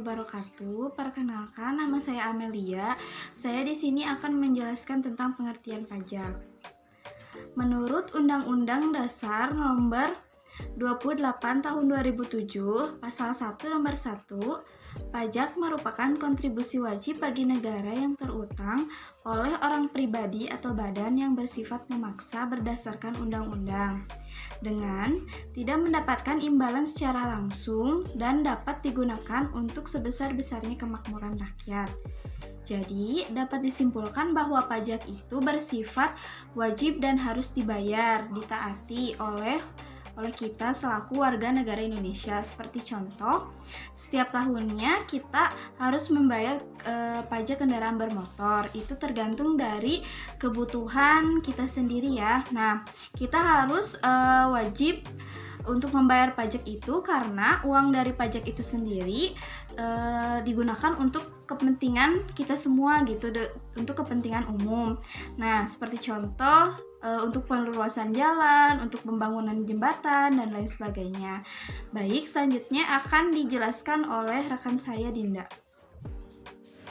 wabarakatuh. Perkenalkan, nama saya Amelia. Saya di sini akan menjelaskan tentang pengertian pajak. Menurut Undang-Undang Dasar Nomor 28 Tahun 2007, Pasal 1 Nomor 1, pajak merupakan kontribusi wajib bagi negara yang terutang oleh orang pribadi atau badan yang bersifat memaksa berdasarkan undang-undang, dengan tidak mendapatkan imbalan secara langsung dan dapat digunakan untuk sebesar-besarnya kemakmuran rakyat. Jadi, dapat disimpulkan bahwa pajak itu bersifat wajib dan harus dibayar, ditaati oleh kita selaku warga negara Indonesia. Seperti contoh, setiap tahunnya kita harus membayar pajak kendaraan bermotor. Itu tergantung dari kebutuhan kita sendiri ya. Nah, kita harus wajib untuk membayar pajak itu karena uang dari pajak itu sendiri digunakan untuk kepentingan kita semua gitu, untuk kepentingan umum. Nah, seperti contoh untuk perluasan jalan, untuk pembangunan jembatan, dan lain sebagainya. Baik, selanjutnya akan dijelaskan oleh rekan saya Dinda.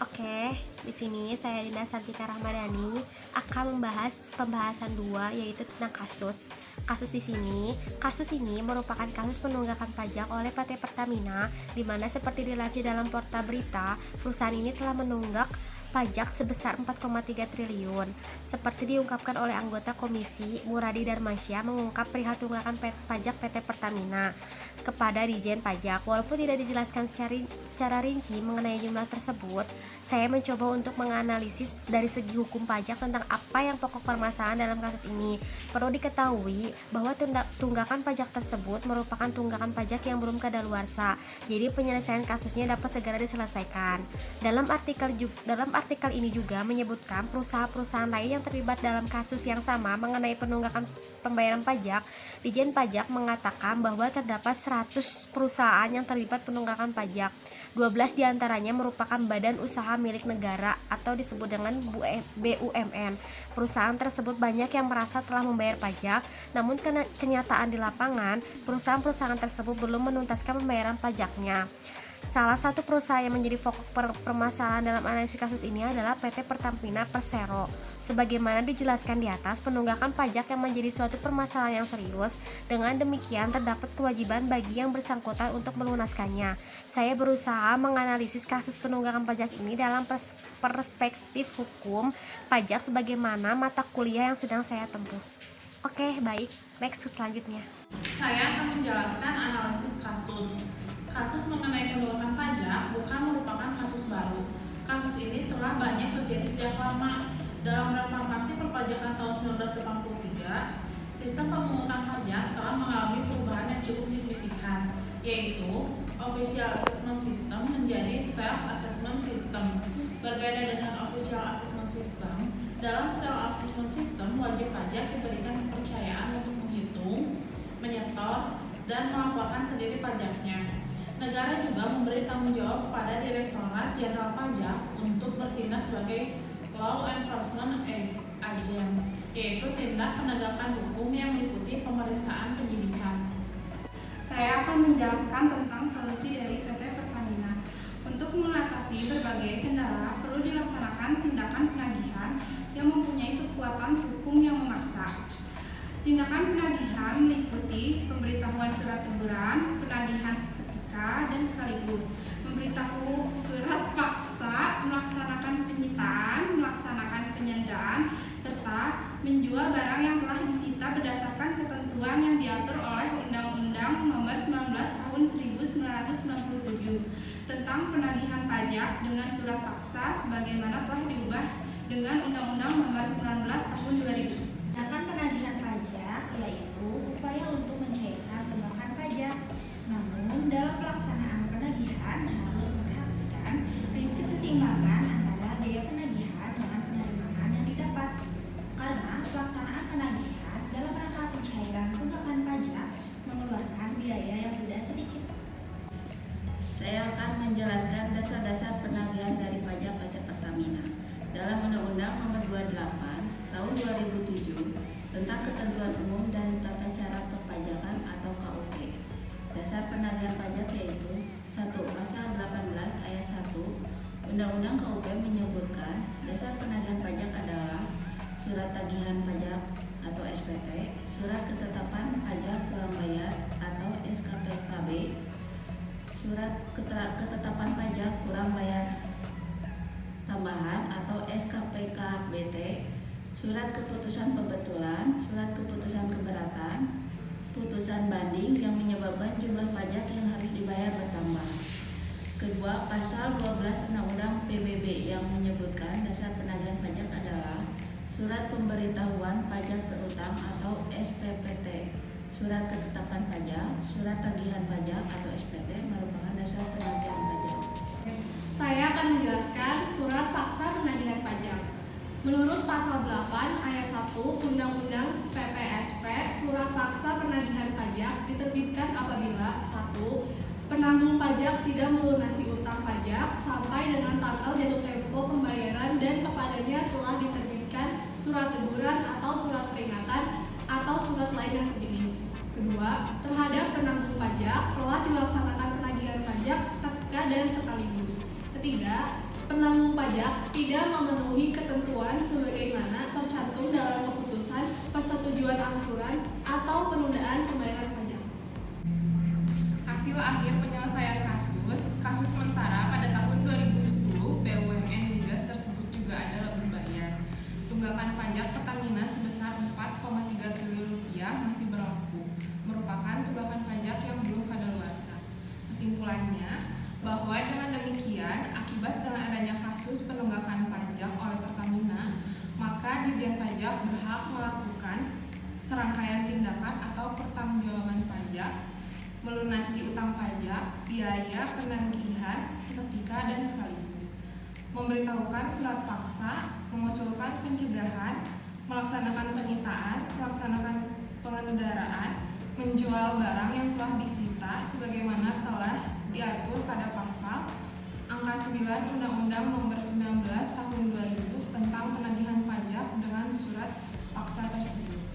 Oke, di sini saya Dinda Santika Rahmadani akan membahas pembahasan 2, yaitu tentang kasus. Kasus ini merupakan kasus penunggakan pajak oleh PT Pertamina, di mana seperti dilansir dalam portal berita, perusahaan ini telah menunggak pajak sebesar 4,3 triliun. Seperti diungkapkan oleh anggota Komisi Muradi Darmansyah mengungkap perihal tunggakan pajak PT Pertamina kepada Dijen Pajak. Walaupun tidak dijelaskan secara rinci mengenai jumlah tersebut, saya mencoba untuk menganalisis dari segi hukum pajak tentang apa yang pokok permasalahan dalam kasus ini. Perlu diketahui bahwa tunggakan pajak tersebut merupakan tunggakan pajak yang belum kadaluarsa, jadi penyelesaian kasusnya dapat segera diselesaikan. Dalam artikel ini juga menyebutkan perusahaan-perusahaan lain yang terlibat dalam kasus yang sama mengenai penunggakan pembayaran pajak. Dijen Pajak mengatakan bahwa terdapat 100 perusahaan yang terlibat penunggakan pajak. 12 diantaranya merupakan badan usaha milik negara atau disebut dengan BUMN. Perusahaan tersebut banyak yang merasa telah membayar pajak, namun kenyataan di lapangan, perusahaan-perusahaan tersebut belum menuntaskan pembayaran pajaknya. Salah satu perusahaan yang menjadi pokok permasalahan dalam analisis kasus ini adalah PT Pertamina Persero. Sebagaimana dijelaskan di atas, penunggakan pajak yang menjadi suatu permasalahan yang serius. Dengan demikian, terdapat kewajiban bagi yang bersangkutan untuk melunaskannya. Saya berusaha menganalisis kasus penunggakan pajak ini dalam perspektif hukum pajak sebagaimana mata kuliah yang sedang saya tempuh. Oke, baik. Next, selanjutnya. Saya akan menjelaskan analisis kasus. Kasus mengenai penunggakan pajak bukan merupakan kasus baru. Kasus ini telah banyak terjadi sejak lama. Dalam reformasi perpajakan tahun 1983, sistem pemungutan pajak telah mengalami perubahan yang cukup signifikan, yaitu Official Assessment System menjadi Self-Assessment System. Berbeda dengan Official Assessment System, dalam Self-Assessment System wajib pajak diberikan kepercayaan untuk menghitung, menyetor, dan melaporkan sendiri pajaknya. Negara juga memberi tanggung jawab kepada Direktorat Jenderal Pajak untuk bertindak sebagai Law Enforcement Agent, yaitu tindak penegakan hukum yang meliputi pemeriksaan penyidikan. Saya akan menjelaskan tentang solusi dari PT Pertamina. Untuk mengatasi berbagai kendala, perlu dilaksanakan tindakan penagihan yang mempunyai kekuatan hukum yang memaksa. Tindakan penagihan meliputi pemberitahuan surat teguran, penagihan seketika dan sekaligus, memberitahu surat paksa, melaksanakan penyitaan, melaksanakan penyanderaan, serta menjual barang yang telah disita berdasarkan ketentuan yang diatur oleh Undang-Undang Nomor 19 Tahun 1997 tentang penagihan pajak dengan surat paksa sebagaimana telah diubah dengan Undang-Undang Nomor 19 Tahun 2000. Tindakan penagihan pajak yaitu upaya untuk mencairkan tunggakan pajak. Namun, dalam pelaksanaan penagihan harus memperhatikan prinsip keseimbangan antara biaya penagihan dengan penerimaan yang didapat. Karena pelaksanaan penagihan dalam rangka pencairan tunggakan pajak mengeluarkan biaya yang tidak sedikit. Saya akan menjelaskan dasar-dasar penagihan dari pajak PT Pertamina. Dalam Undang-Undang Nomor 28 tagihan pajak atau SPT, surat ketetapan pajak kurang bayar atau SKPKB, surat ketetapan pajak kurang bayar tambahan atau SKPKBT, surat keputusan pembetulan, surat keputusan keberatan, putusan banding yang menyebabkan jumlah pajak yang harus dibayar bertambah. Kedua, pasal 12 Undang-Undang PBB yang menyebutkan dasar penagihan pajak adalah surat pemberitahuan pajak terutang atau SPPT, surat ketetapan pajak, surat tagihan pajak atau SPT merupakan dasar penagihan pajak. Saya akan menjelaskan surat paksa penagihan pajak. Menurut pasal 8 ayat 1 Undang-Undang PPSP, surat paksa penagihan pajak diterbitkan apabila 1. Penanggung pajak tidak melunasi utang pajak sampai dengan tanggal jatuh tempo pembayaran dan kepadanya telah diterbitkan surat teguran atau surat peringatan atau surat lain yang sejenis. Kedua, terhadap penanggung pajak telah dilaksanakan penagihan pajak seketika dan sekaligus. Ketiga, penanggung pajak tidak memenuhi ketentuan sebagaimana tercantum dalam keputusan persetujuan angsuran atau penundaan pembayaran pajak. Hasil akhir penyelesaian kasus sementara pada tahun 2010, BUMN Migas tersebut juga adalah berbayar. Tunggakan pajak Pertamina sebesar 4,3 triliun rupiah masih berlaku, merupakan tunggakan pajak yang belum kadaluarsa. Kesimpulannya, bahwa dengan demikian, akibat dengan adanya kasus penunggakan pajak oleh Pertamina, maka Ditjen Pajak berhak melakukan serangkaian tindakan atau pertanggungjawaban pajak, melunasi utang pajak, biaya penagihan seketika dan sekaligus, memberitahukan surat paksa, mengusulkan pencegahan, melaksanakan penyitaan, melaksanakan pengendaraan, menjual barang yang telah disita sebagaimana telah diatur pada pasal angka 9 Undang-Undang Nomor 19 Tahun 2000 tentang penagihan pajak dengan surat paksa tersebut.